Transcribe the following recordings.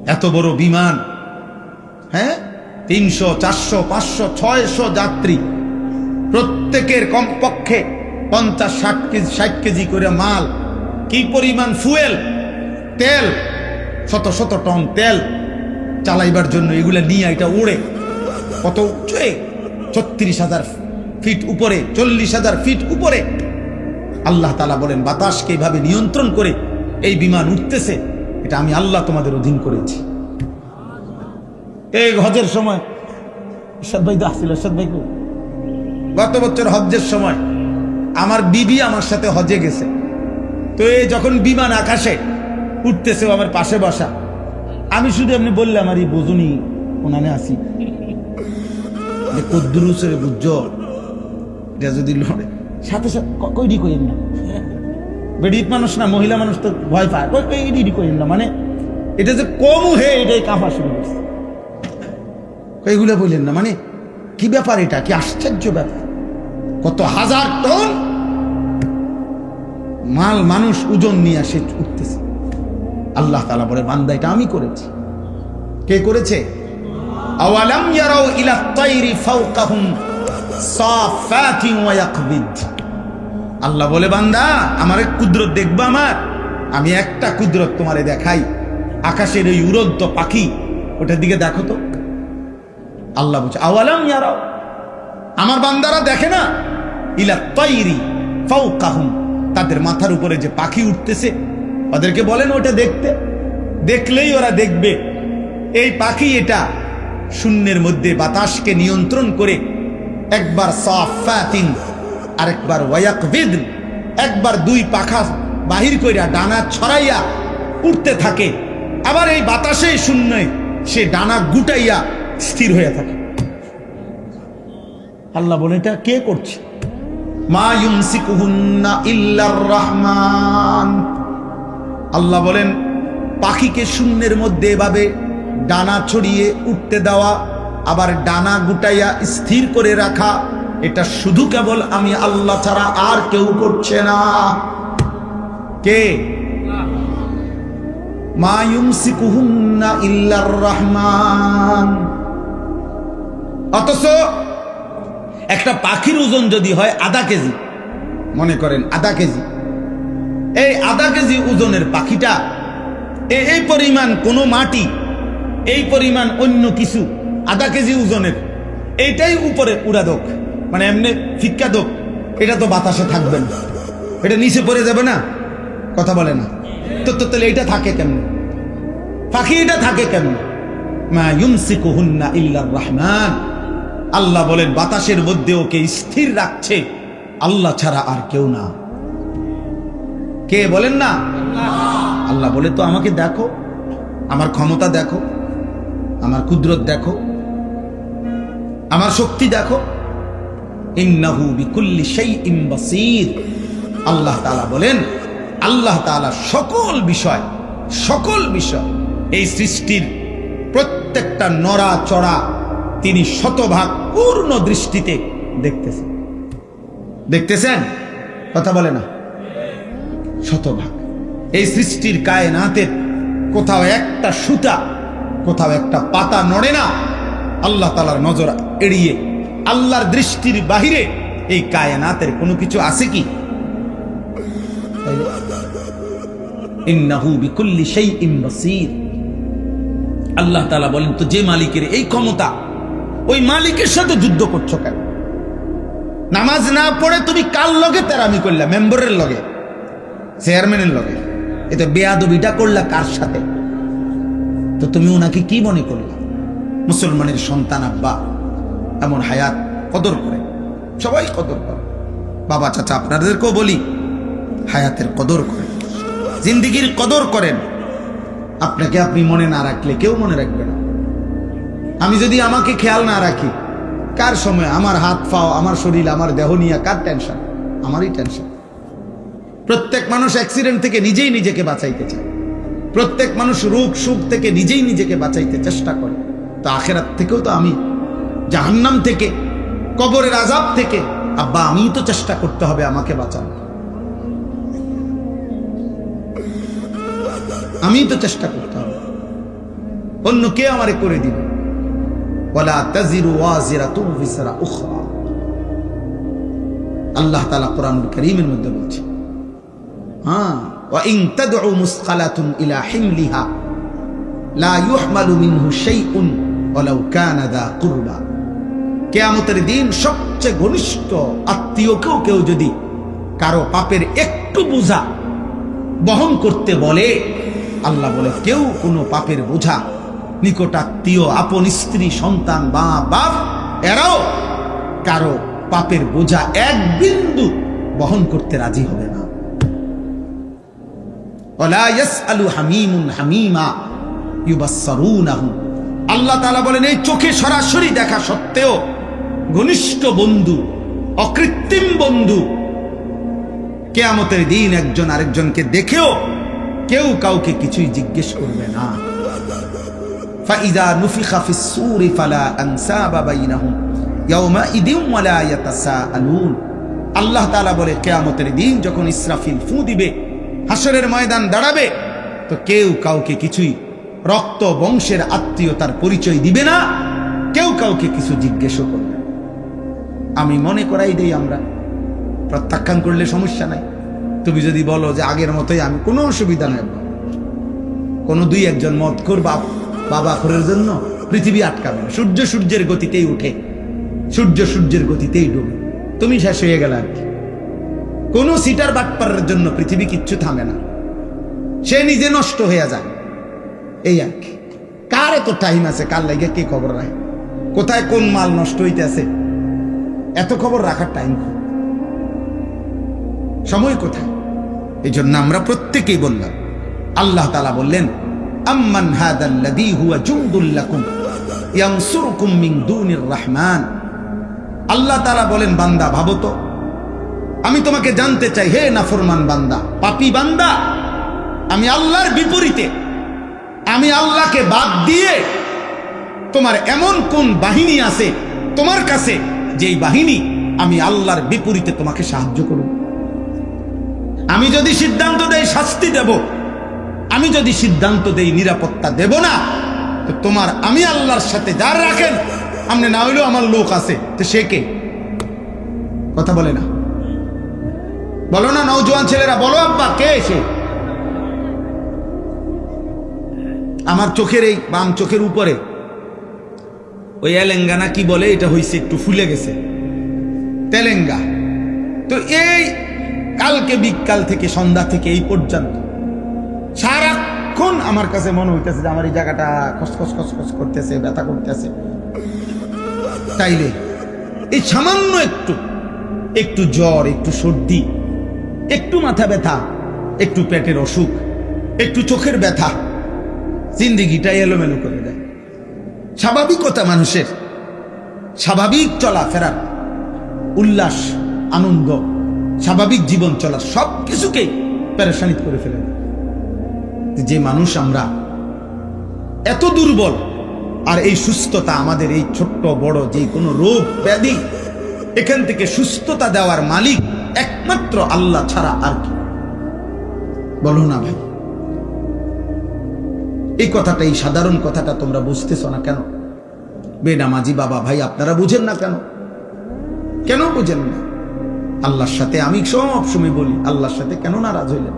এত বড় বিমান, হ্যাঁ, 300, 400, 500, 600 যাত্রী, প্রত্যেকের কমপক্ষে 50-60 কেজি করে মাল, কি পরিমাণ ফুয়েল, তেল, শত শত টন তেল চালাইবার জন্য এগুলা নিয়ে এটা উড়ে কত উঁচুয়ে, 36,000 ফিট উপরে, 40,000 ফিট উপরে। আল্লাহ তাআলা বলেন বাতাসকে এইভাবে নিয়ন্ত্রণ করে এই বিমান উঠতেছে, এটা আমি আল্লাহ তোমাদের অধীন করেছি। এই হজের সময় ইরশাদ ভাই তো আসছিল, ইরশাদ ভাই গত বছর হজ্জের সময় আমার বিবি আমার সাথে হজে গেছে। তো এই যখন বিমান আকাশে উঠতেছে, আমার পাশে বসা, আমি শুধু এমনি বললাম আর এই বোঝুনি ওনানে আসি কদ্দুরুসের বুঝ, এটা যদি লড়ে সাথে সাথে কইডি কইেন না, বেডিত মানুষ না, মহিলা মানুষ তো ভয় পায়, কইডি কইেন না, মানে এটা যে কম হে এটাই কাঁপা শুরু করছে। এইগুলো বললেন না, মানে কি ব্যাপার, এটা কি আশ্চর্য ব্যাপার, কত হাজার টন মাল মানুষ ওজন নিয়ে আসে উঠতেছে। আল্লাহ তাআলা বলে বান্দা এটা আমি করেছি। কে করেছে? আওয়ালাম ইয়ারাউ ইলা তাইরি ফাওকাহুম সাফাতিন ওয়া ইয়াকবিদ। আল্লাহ বলে বান্দা আমার এক কুদরত দেখবা, আমি একটা কুদরত তোমারে দেখাই, আকাশের ওই উড়ন্ত পাখি, ওটার দিকে দেখো তো। আল্লাহ বলছে আওয়ালাম ইয়ারাউ, আমার বান্দারা দেখে না, ইলা তাইরি ফাওকাহুম, তাদের মাথার উপরে যে পাখি উঠতেছে, ওদেরকে বলেন ওটা দেখতে, দেখলেই ওরা দেখবে এই পাখি এটা শূন্যের মধ্যে বাতাসকে নিয়ন্ত্রণ করে একবার সাফাতিন আরেকবার ওয়ায়াকবিদ, একবার দুই পাখা বাহির কইরা ডানা ছড়াইয়া উঠতে থাকে, আবার এই বাতাসে শূন্যে সে ডানা গুটাইয়া স্থির হয়ে থাকে। আল্লাহ বলে এটা কে করছে? মা ইউমসিকুহুন্না ইল্লার রহমান। আল্লাহ বলেন পাখিকে শূন্যের মধ্যে এভাবে ডানা ছড়িয়ে উঠতে দেওয়া, আবার ডানা গুটাইয়া স্থির করে রাখা, এটা শুধু কেবল আমি আল্লাহ ছাড়া আর কেউ করছে না। কে? মা ইউমসিকুহুন্না ইল্লার রহমান। অথচ একটা পাখির ওজন যদি হয় আধা কেজি, মনে করেন আধা কেজি, এই আধা কেজি ওজনের পাখিটা এই পরিমাণ কোনো মাটি, এই পরিমাণ অন্য কিছু আধা কেজি ওজনের, এইটাই উপরে উড়া দোক, মানে এমনি ফিক্কা দোক, এটা তো বাতাসে থাকবে না, এটা নিচে পড়ে যাবে না, কথা বলে না তো। তাহলে এটা থাকে কেমন? পাখি এটা থাকে কেমন? মা ইউমসিকুহুন্না ইল্লার রহমান। আল্লাহ বলেন বাতাসের মধ্যে ওকে স্থির রাখছে আল্লাহ ছাড়া আর কেউ না। কে বলেন না? আল্লাহ বলে তো আমাকে দেখো, আমার ক্ষমতা দেখো, আমার কুদরত দেখো, আমার শক্তি দেখো। ইন্নাহু বিকুল্লি শাইইন বাসীর। আল্লাহ তাআলা বলেন আল্লাহ তাআলা সকল বিষয় এই সৃষ্টির প্রত্যেকটা নড়া চড়া তিনি শতভাগ পূর্ণ দৃষ্টিতে দেখতেছেন, কথা বলে না, শতভাগ। এই সৃষ্টির কায়নাতের কোথাও একটা সুতা, কোথাও একটা পাতা নড়ে না আল্লাহ তাআলার নজর এড়িয়ে। আল্লাহর দৃষ্টির বাহিরে এই কায়নাতের কোনো কিছু আছে কি? ইন্নাহু বিকুল্লি শাইইন বাসীর। আল্লাহ তাআলা বলেন তো যে মালিকের এই ক্ষমতা, ওই মালিকের সাথে যুদ্ধ করছো কেন? নামাজ না পড়ে তুমি কার লগে তেরামি করলা? মেম্বারের লগে, চেয়ারম্যানের লগে। এতে বেয়াদবিটা করলা কার সাথে? তো তুমি ওনাকে কি মনে করলা? মুসলমানের সন্তান আব্বা এমন হায়াত কদর করে, সবাই কদর করে। বাবা চাচা আপনাদেরকেও বলি হায়াতের কদর করেন, জিন্দিগির কদর করেন। আপনাকে আপনি মনে না রাখলে কেউ মনে রাখবে না। আমি যদি আমাকে খেয়াল না রাখি, কার সময় আমার হাত পাও, আমার শরীর, আমার দেহ নিয়ে কার টেনশন? আমারই টেনশন। প্রত্যেক মানুষ অ্যাক্সিডেন্ট থেকে নিজেই নিজেকে বাঁচাইতে চায়, প্রত্যেক মানুষ রোগ সুখ থেকে নিজেই নিজেকে বাঁচাইতে চেষ্টা করে। তো আখেরাত থেকেও তো আমি, জাহান্নাম থেকে, কবরের আযাব থেকে আব্বা আমিই তো চেষ্টা করতে হবে আমাকে বাঁচানো, আমিই তো চেষ্টা করতে হবে। অন্য কে আমারে করে দিবে। ওয়ালা তাজিরু ওয়াজিরাতুন বিসরা উখরা, আল্লাহ তাআলা কোরআনুল কারীমের মধ্যে বলছে, ওয়া ইন তাদউ মুসকালাতুন ইলা হিমলিহা লা ইউহমালু মিনহু শাইউন ওয়ালাউ কানা দা কুরবা। কিয়ামতের দিন সবচেয়ে ঘনিষ্ঠ আত্মীয়কেও কেউ যদি কারো পাপের একটু বোঝা বহন করতে বলে, আল্লাহ বলে কেউ কোনো পাপের বোঝা নিকটাত্মীয়, আপন স্ত্রী, সন্তান, মা বাপ, এরাও কারো পাপের বোঝা এক বিন্দু বহন করতে রাজি হবে না। ওয়ালা ইয়াসআলু হামীমুন হামীমা ইউবাসসারুনাহু, আল্লাহ তাআলা বলেন এই চোখে সরাসরি দেখা সত্ত্বেও ঘনিষ্ঠ বন্ধু, অকৃত্রিম বন্ধু, কিয়ামতের দিন একজন আরেকজনকে দেখেও কেউ কাউকে কিছুই জিজ্ঞেস করবে না। ফাইযা নুফিখা ফিস সূরি ফালা আনসাবা বাইনাহুম ইয়াওমাইদিন ওয়ালা ইয়াতাসাআলুন, আল্লাহ তাআলা বলে কিয়ামতের দিন যখন ইসরাফিল ফু দিবে, হাসরের ময়দান দাঁড়াবে, তো কেউ কাউকে কিছুই রক্ত বংশের আত্মীয়তার পরিচয় দিবে না, কেউ কাউকে কিছু জিজ্ঞেসও করবে না। আমি মনে করাই দেই, আমরা প্রত্যাখ্যান করলে সমস্যা নাই। তুমি যদি বলো যে আগের মতোই, আমি কোনো অসুবিধা নেই। কোনো দুই একজন মদখোর বাবা খোরের জন্য পৃথিবী আটকাবে না। সূর্য সূর্যের গতিতেই উঠে, সূর্য সূর্যের গতিতেই ডুবে, তুমি শেষ হয়ে গেল আর কি। কোনো সিটার বাটপারের জন্য পৃথিবী কিচ্ছু থামে না, সে নিজে নষ্ট হয়ে যায়, এই আর কি। কার এত টাইম আছে কার লাগে কে খবর রাখে, কোথায় কোন মাল নষ্ট হইতে আছে, এত খবর রাখার টাইম সময় কোথায়? এই জন্য আমরা প্রত্যেকেই বললাম, আল্লাহ তাআলা বললেন আম্মান হাদাল্লাযী হুয়া জুনদুল লাকুম ইয়ানসুরুকুম মিন দুনির রহমান। আল্লাহ তাআলা বলেন, বান্দা ভাবো তো, আমি তোমাকে জানতে চাই, হে নাফরমান বান্দা, পাপী বান্দা, আমি আল্লাহর বিপরীতে, আমি আল্লাহকে বাদ দিয়ে তোমার এমন কোন বাহিনী আছে তোমার কাছে, যেই বাহিনী আমি আল্লাহর বিপরীতে তোমাকে সাহায্য করব? আমি যদি সিদ্ধান্ত দেই শাস্তি দেব, আমি যদি সিদ্ধান্ত দেই নিরাপত্তা দেব না, তো তোমার আমি আল্লাহর সাথে যার রাখেন, আপনি না হইলেও আমার লোক আছে, তো সে কে? কথা বলে না, বলো না নওজোয়ান ছেলেরা, বলো আব্বা কে সে? আমার চোখের এই বাম চোখের উপরে ওই এলেঙ্গানা কি বলে, এটা হইছে একটু ফুলে গেছে, তেলেঙ্গা। তো এই কালকে বিকাল থেকে সন্ধ্যা থেকে এই পর্যন্ত সারাক্ষণ আমার কাছে মনে হইতেছে যে আমার এই জায়গাটা খসখস খসখস করতেছে, ব্যথা করতেছে। তাইলে এই সামান্য একটু জ্বর, একটু সর্দি, একটু মাথা ব্যথা, একটু পেটের অসুখ, একটু চোখের ব্যথা, জিন্দেগিটা এলোমেলো করে দেয়। স্বাভাবিকতা মানুষের, স্বাভাবিক চলাফেরার, উল্লাস, আনন্দ, স্বাভাবিক জীবন চলার সব কিছুকেই পেরেশানি করে ফেলে। যে মানুষ আমরা এত দুর্বল, আর এই সুস্থতা আমাদের, এই ছোট্ট বড় যে কোনো রোগ ব্যাধি, এখান থেকে সুস্থতা দেওয়ার মালিক একমাত্র আল্লাহ ছাড়া আর কি? বলো না ভাই, এই কথাটা, এই সাধারণ কথাটা তোমরা বুঝতেছ না কেন? বেনামাজি বাবা ভাই আপনারা বুঝেন না কেন? কেন বুঝেন না? আল্লাহর সাথে আমি সব সময় বলি, আল্লাহর সাথে কেন নারাজ হইলেন?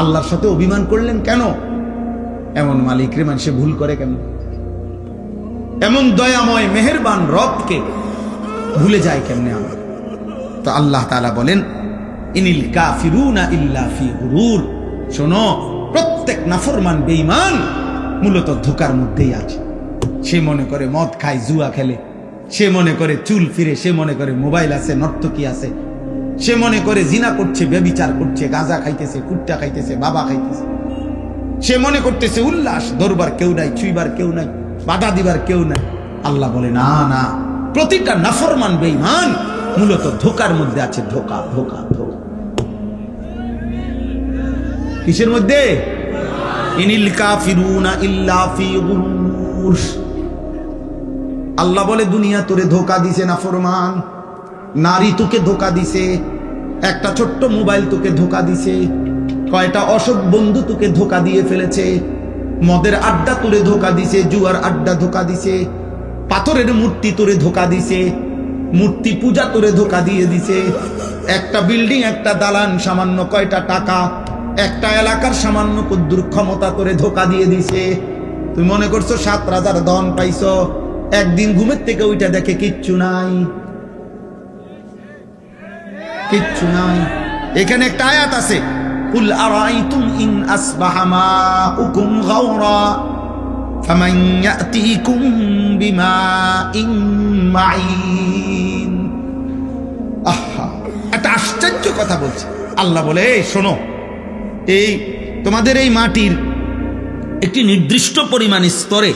আল্লাহর সাথে অভিমান করলেন কেন? এমন মালিক রে মানুষে ভুল করে কেন? এমন দয়াময় মেহেরবান রবকে ভুলে যায় কেমনে আমরা? তো আল্লাহ তাআলা বলেন, ইনিল কাফিরুনা ইল্লা ফি গুরুর। শোনো, প্রত্যেক নাফরমান বেঈমান মূলত ধোকার মধ্যেই আছে। সে মনে করে মদ খায়, জুয়া খেলে, সে মনে করে চুল ফিরে, সে মনে করে মোবাইল আছে, নর্তকী আছে, সে মনে করে জিনা করছে, ব্যভিচার করছে, গাঁজা খাইতেছে, কুট্টা খাইতেছে, বাবা খাইতেছে, সে মনে করতেছে উল্লাস, ধরবার কেউ নাই, ছুঁইবার কেউ নাই, বাধা দিবার কেউ নাই। আল্লাহ বলে না না, প্রতিটা নাফরমান বেঈমান মূলত ধোকার মধ্যে আছে। ধোকা ধোকা ধোকা কিসের মধ্যে? ইনিল কাফিরুনা ইল্লা ফি গুরুর। আল্লাহ বলে দুনিয়া তোরে ধোকা দিছে নাফরমান, নারী তোকে ধোকা দিছে, একটা ছোট্ট মোবাইল তোকে ধোকা দিছে, কয়টা অসৎ বন্ধু তোকে ধোকা দিয়ে ফেলেছে, মদের আড্ডা তোরে ধোকা দিছে, জুয়ার আড্ডা ধোকা দিছে, পাথরের মূর্তি তোরে ধোকা দিছে, মূর্তি পূজা তোরে ধোকা দিয়ে দিছে। একটা বিল্ডিং, একটা দালান সামান্য কয়টা টাকা, একটা এলাকার সামান্য কদ্দুর ক্ষমতা তোরে ধোকা দিয়ে দিছে। তুমি মনে করছো 7 রাজার ধন পাইছো, একদিন ঘুমের থেকে ওইটা দেখে কিচ্ছু নাই, কিচ্ছু নাই। এখানে একটা আয়াত আছে, কুল আরাইতুম ইন আসবাহা মাউকুম গাওরা ফামান ইয়াতিকুম বিমাইন মাইন। আহা, একটা আশ্চর্য কথা বলছে আল্লাহ। বলে এই শোনো, এই তোমাদের এই মাটির একটি নির্দিষ্ট পরিমাণ স্তরে